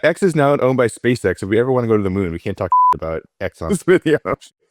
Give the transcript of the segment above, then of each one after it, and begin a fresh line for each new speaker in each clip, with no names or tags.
X is now owned by SpaceX. If we ever want to go to the moon, we can't talk about X on this video.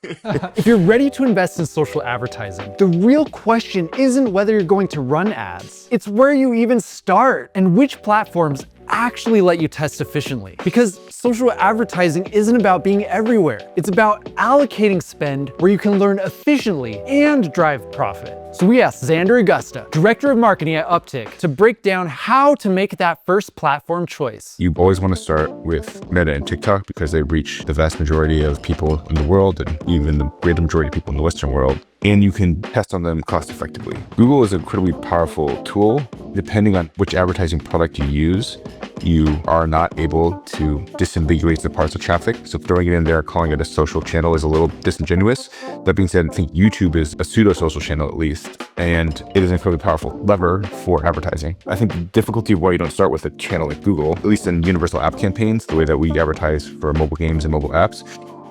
If you're ready to invest in social advertising, the real question isn't whether you're going to run ads. It's where you even start and which platforms actually let you test efficiently. Because social advertising isn't about being everywhere. It's about allocating spend where you can learn efficiently and drive profit. So we asked Xander Augusta, Director of Marketing at Uptick, to break down how to make that first platform choice.
You always want to start with Meta and TikTok because they reach the vast majority of people in the world and even the greater majority of people in the Western world. And you can test on them cost effectively. Google is an incredibly powerful tool. Depending on which advertising product you use, you are not able to disambiguate the parts of traffic. So throwing it in there, calling it a social channel is a little disingenuous. That being said, I think YouTube is a pseudo-social channel at least, and it is an incredibly powerful lever for advertising. I think the difficulty of why you don't start with a channel like Google, at least in universal app campaigns, the way that we advertise for mobile games and mobile apps,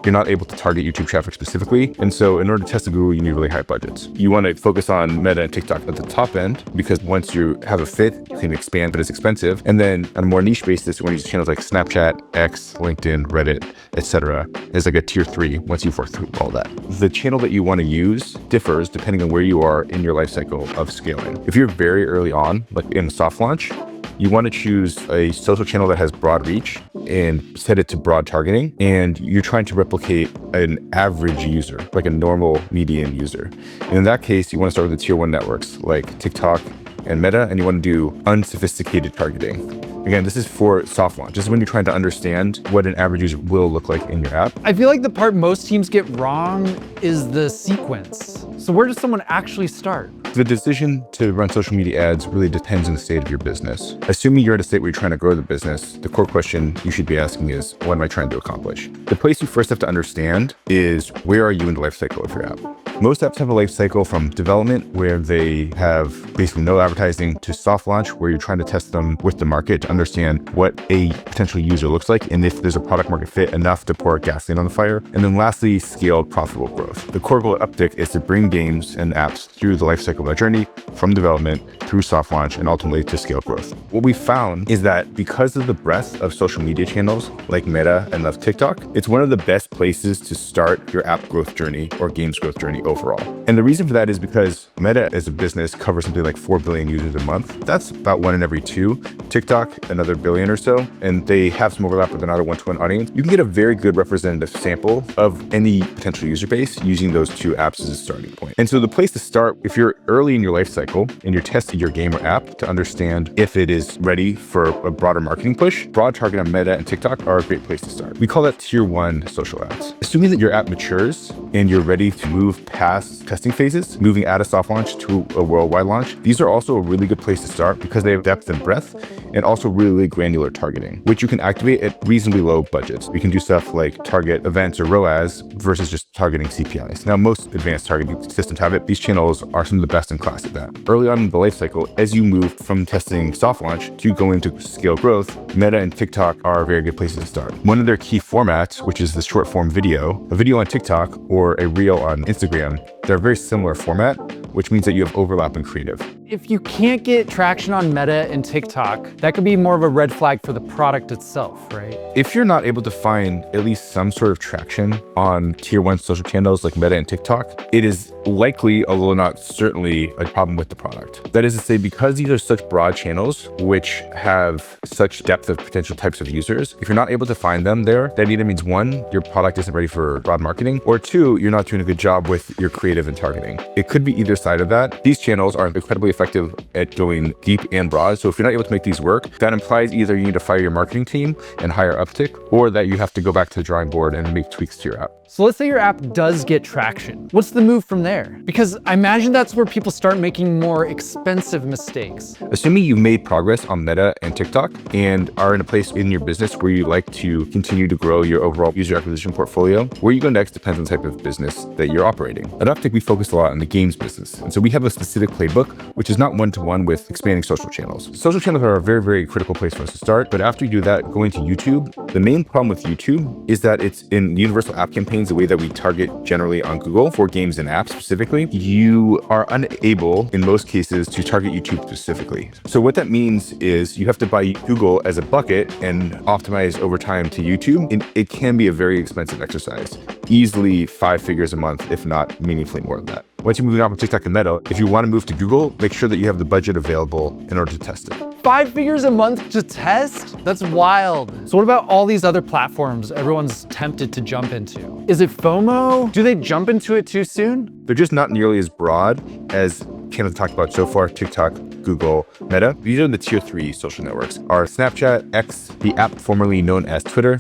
you're not able to target YouTube traffic specifically. And so in order to test the Google, you need really high budgets. You want to focus on Meta and TikTok at the top end, because once you have a fit, you can expand, but it's expensive. And then on a more niche basis, you want to use channels like Snapchat, X, LinkedIn, Reddit, etc. It's like a tier 3 once you've worked through all that. The channel that you want to use differs depending on where you are in your life cycle of scaling. If you're very early on, like in soft launch, you want to choose a social channel that has broad reach and set it to broad targeting. And you're trying to replicate an average user, like a normal median user. And in that case, you want to start with the tier 1 networks like TikTok and Meta, and you want to do unsophisticated targeting. Again, this is for soft launch. This is when you're trying to understand what an average user will look like in your app.
I feel like the part most teams get wrong is the sequence. So where does someone actually start?
The decision to run social media ads really depends on the state of your business. Assuming you're at a state where you're trying to grow the business, the core question you should be asking is, what am I trying to accomplish? The place you first have to understand is, where are you in the life cycle of your app? Most apps have a life cycle from development, where they have basically no advertising, to soft launch, where you're trying to test them with the market to understand what a potential user looks like and if there's a product market fit enough to pour gasoline on the fire. And then lastly, scaled profitable growth. The core goal at Uptick is to bring games and apps through the life cycle of that journey, from development through soft launch and ultimately to scale growth. What we found is that because of the breadth of social media channels like Meta and of TikTok, it's one of the best places to start your app growth journey or games growth journey overall. And the reason for that is because Meta as a business covers something like 4 billion users a month. That's about 1 in every 2. TikTok, another billion or so, and they have some overlap with another 1-to-1 audience. You can get a very good representative sample of any potential user base using those 2 apps as a starting point. And so the place to start, if you're early in your life cycle and you're testing your game or app to understand if it is ready for a broader marketing push, broad target on Meta and TikTok are a great place to start. We call that tier 1 social ads. Assuming that your app matures and you're ready to move past testing phases, moving out of soft launch to a worldwide launch, these are also a really good place to start because they have depth and breadth and also really granular targeting, which you can activate at reasonably low budgets. We can do stuff like target events or ROAS versus just targeting CPIs. Now, most advanced targeting systems have it. These channels are some of the best in class at that. Early on in the life cycle, as you move from testing soft launch to going to scale growth, Meta and TikTok are very good places to start. One of their key formats, which is the short form video, a video on TikTok or a reel on Instagram, they're a very similar format, which means that you have overlap in creative.
If you can't get traction on Meta and TikTok, that could be more of a red flag for the product itself, right?
If you're not able to find at least some sort of traction on tier 1 social channels like Meta and TikTok, it is likely, although not certainly, a problem with the product. That is to say, because these are such broad channels, which have such depth of potential types of users, if you're not able to find them there, that either means 1, your product isn't ready for broad marketing, or 2, you're not doing a good job with your creative and targeting. It could be either side of that. These channels are incredibly effective at going deep and broad. So if you're not able to make these work, that implies either you need to fire your marketing team and hire Uptick, or that you have to go back to the drawing board and make tweaks to your app.
So let's say your app does get traction. What's the move from there? Because I imagine that's where people start making more expensive mistakes.
Assuming you've made progress on Meta and TikTok and are in a place in your business where you like to continue to grow your overall user acquisition portfolio, where you go next depends on the type of business that you're operating. At Uptick, we focus a lot on the games business. And so we have a specific playbook, which is not one-to-one with expanding social channels. Social channels are a very, very critical place for us to start. But after you do that, going to YouTube, the main problem with YouTube is that it's in universal app campaign campaigns the way that we target generally on Google for games and apps specifically, you are unable in most cases to target YouTube specifically. So what that means is you have to buy Google as a bucket and optimize over time to YouTube. And it can be a very expensive exercise, easily 5 figures a month, if not meaningfully more than that. Once you're moving on from TikTok and Meta, if you want to move to Google, make sure that you have the budget available in order to test it.
5 figures a month to test? That's wild. So what about all these other platforms everyone's tempted to jump into? Is it FOMO? Do they jump into it too soon?
They're just not nearly as broad as Kenneth talked about so far: TikTok, Google, Meta. These are the tier 3 social networks. Are Snapchat, X, the app formerly known as Twitter,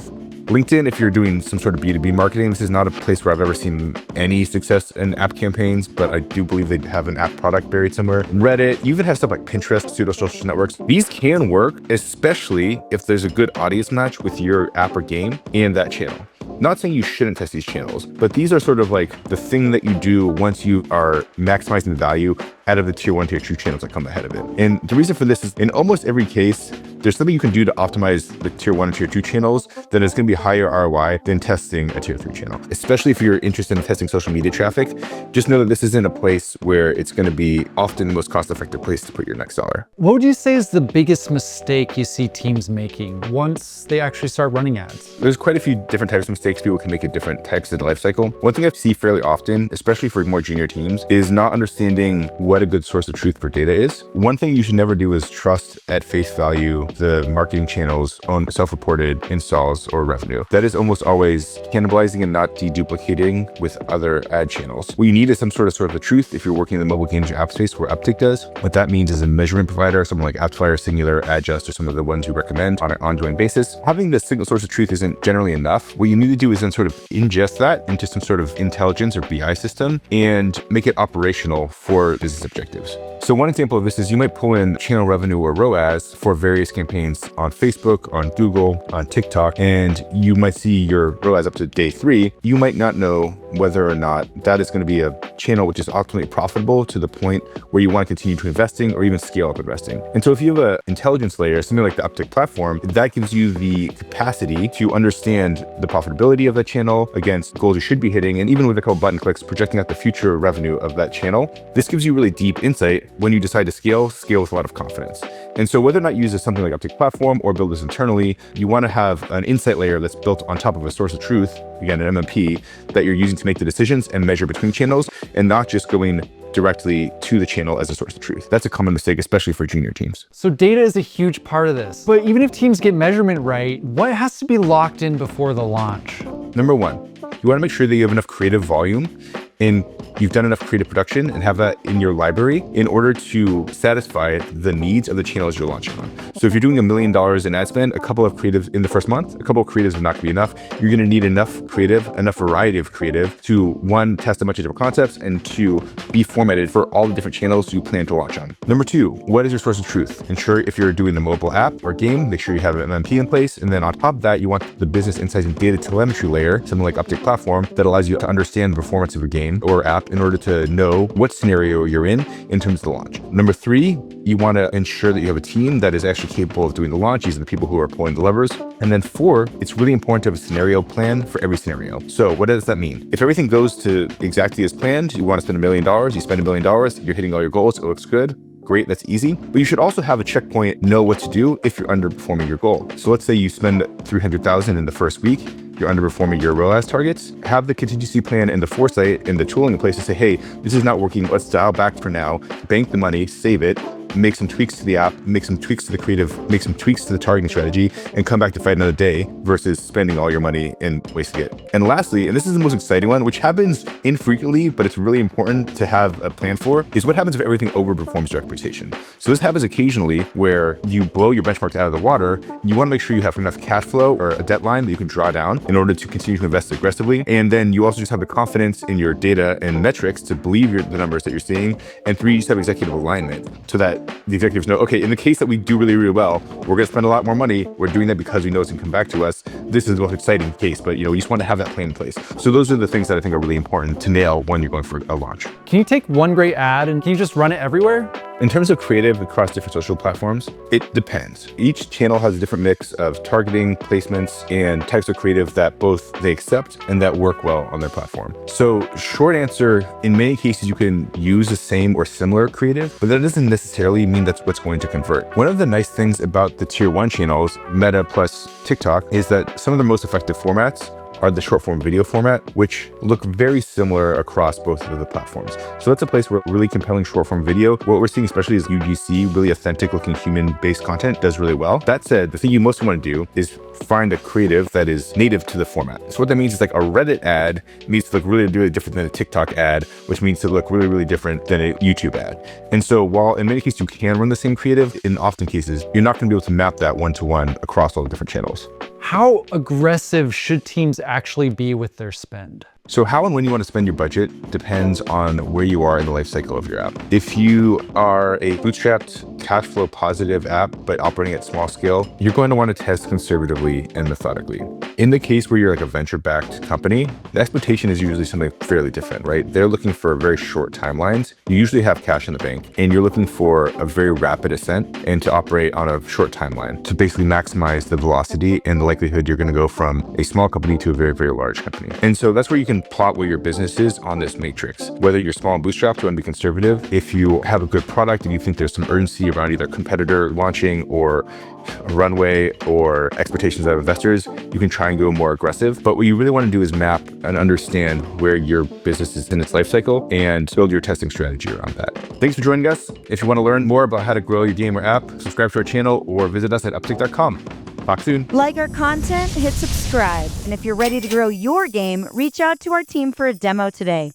LinkedIn. If you're doing some sort of B2B marketing, this is not a place where I've ever seen any success in app campaigns, but I do believe they have an app product buried somewhere. Reddit, you even have stuff like Pinterest, pseudo social networks. These can work, especially if there's a good audience match with your app or game and that channel. Not saying you shouldn't test these channels, but these are sort of like the thing that you do once you are maximizing the value out of the tier 1, tier 2 channels that come ahead of it. And the reason for this is in almost every case, there's something you can do to optimize the tier 1 and tier 2 channels that is going to be higher ROI than testing a tier 3 channel. Especially if you're interested in testing social media traffic, just know that this isn't a place where it's going to be often the most cost-effective place to put your next dollar.
What would you say is the biggest mistake you see teams making once they actually start running ads?
There's quite a few different types of mistakes people can make at different types of the life cycle. One thing I see fairly often, especially for more junior teams, is not understanding what a good source of truth for data is. One thing you should never do is trust at face value the marketing channel's own self-reported installs or revenue. That is almost always cannibalizing and not deduplicating with other ad channels. What you need is some sort of the truth if you're working in the mobile games or app space where Uptick does. What that means is a measurement provider, someone like AppsFlyer, Singular, Adjust, or some of the ones you recommend on an ongoing basis. Having the single source of truth isn't generally enough. What you need to do is then sort of ingest that into some sort of intelligence or BI system and make it operational for business objectives. So one example of this is you might pull in channel revenue or ROAS for various campaigns on Facebook, on Google, on TikTok, and you might see your ROAS up to day 3. You might not know whether or not that is going to be a channel which is optimally profitable to the point where you want to continue to investing or even scale up investing. And so if you have an intelligence layer, something like the Uptick platform, that gives you the capacity to understand the profitability of that channel against goals you should be hitting, and even with a couple button clicks, projecting out the future revenue of that channel. This gives you really deep insight when you decide to scale with a lot of confidence. And so whether or not you use something like Uptick platform or build this internally, you want to have an insight layer that's built on top of a source of truth, again, an MMP, that you're using to make the decisions and measure between channels, and not just going directly to the channel as a source of truth. That's a common mistake, especially for junior teams.
So data is a huge part of this. But even if teams get measurement right, what has to be locked in before the launch?
Number 1, you want to make sure that you have enough creative volume and you've done enough creative production and have that in your library in order to satisfy the needs of the channels you're launching on. So if you're doing $1 million in ad spend, a couple of creatives in the first month, a couple of creatives will not be enough. You're going to need enough variety of creative to 1, test a bunch of different concepts, and 2, be formatted for all the different channels you plan to launch on. Number 2, what is your source of truth? Ensure if you're doing a mobile app or game, make sure you have an MMP in place. And then on top of that, you want the business insights and data telemetry layer, something like Uptick platform, that allows you to understand the performance of a game or app in order to know what scenario you're in terms of the launch. Number 3, you want to ensure that you have a team that is actually capable of doing the launch. These are the people who are pulling the levers. And then 4, it's really important to have a scenario plan for every scenario. So what does that mean? If everything goes to exactly as planned, you want to spend $1 million, you spend $1 million, you're hitting all your goals, it looks good. Great, that's easy. But you should also have a checkpoint, know what to do if you're underperforming your goal. So let's say you spend $300,000 in the first week, you're underperforming your ROAS targets, have the contingency plan and the foresight and the tooling in place to say, hey, this is not working, let's dial back for now, bank the money, save it, make some tweaks to the app, make some tweaks to the creative, make some tweaks to the targeting strategy, and come back to fight another day versus spending all your money and wasting it. And lastly, and this is the most exciting one, which happens infrequently, but it's really important to have a plan for, is what happens if everything overperforms your expectation. So this happens occasionally where you blow your benchmarks out of the water. You want to make sure you have enough cash flow or a deadline that you can draw down in order to continue to invest aggressively. And then you also just have the confidence in your data and metrics to believe the numbers that you're seeing. And 3, you just have executive alignment so that the executives know, okay, in the case that we do really, really well, we're going to spend a lot more money. We're doing that because we know it's going to come back to us. This is the most exciting case, but you just want to have that plan in place. So those are the things that I think are really important to nail when you're going for a launch.
Can you take one great ad and can you just run it everywhere?
In terms of creative across different social platforms, it depends. Each channel has a different mix of targeting, placements, and types of creative that both they accept and that work well on their platform. So short answer, in many cases, you can use the same or similar creative, but that doesn't necessarily mean that's what's going to convert. One of the nice things about the tier 1 channels, Meta plus TikTok, is that some of the most effective formats are the short form video format, which look very similar across both of the platforms. So that's a place where really compelling short form video, what we're seeing especially is UGC, really authentic looking human based content does really well. That said, the thing you mostly want to do is find a creative that is native to the format. So what that means is like a Reddit ad needs to look really different than a TikTok ad, which means to look really different than a YouTube ad. And so while in many cases you can run the same creative, in often cases, you're not going to be able to map that one-to-one across all the different channels.
How aggressive should teams actually be with their spend?
So how and when you want to spend your budget depends on where you are in the life cycle of your app. If you are a bootstrapped, cash flow positive app, but operating at small scale, you're going to want to test conservatively and methodically. In the case where you're like a venture-backed company, the expectation is usually something fairly different, right? They're looking for very short timelines. You usually have cash in the bank, and you're looking for a very rapid ascent and to operate on a short timeline to basically maximize the velocity and the likelihood you're going to go from a small company to a very large company. And so that's where you can plot where your business is on this matrix. Whether you're small and bootstrapped, you want to be conservative. If you have a good product and you think there's some urgency around either competitor launching or a runway or expectations of investors, you can try and go more aggressive. But what you really want to do is map and understand where your business is in its life cycle and build your testing strategy around that. Thanks for joining us. If you want to learn more about how to grow your game or app, subscribe to our channel or visit us at uptick.com. Talk soon.
Like our content, hit subscribe. And if you're ready to grow your game, reach out to our team for a demo today.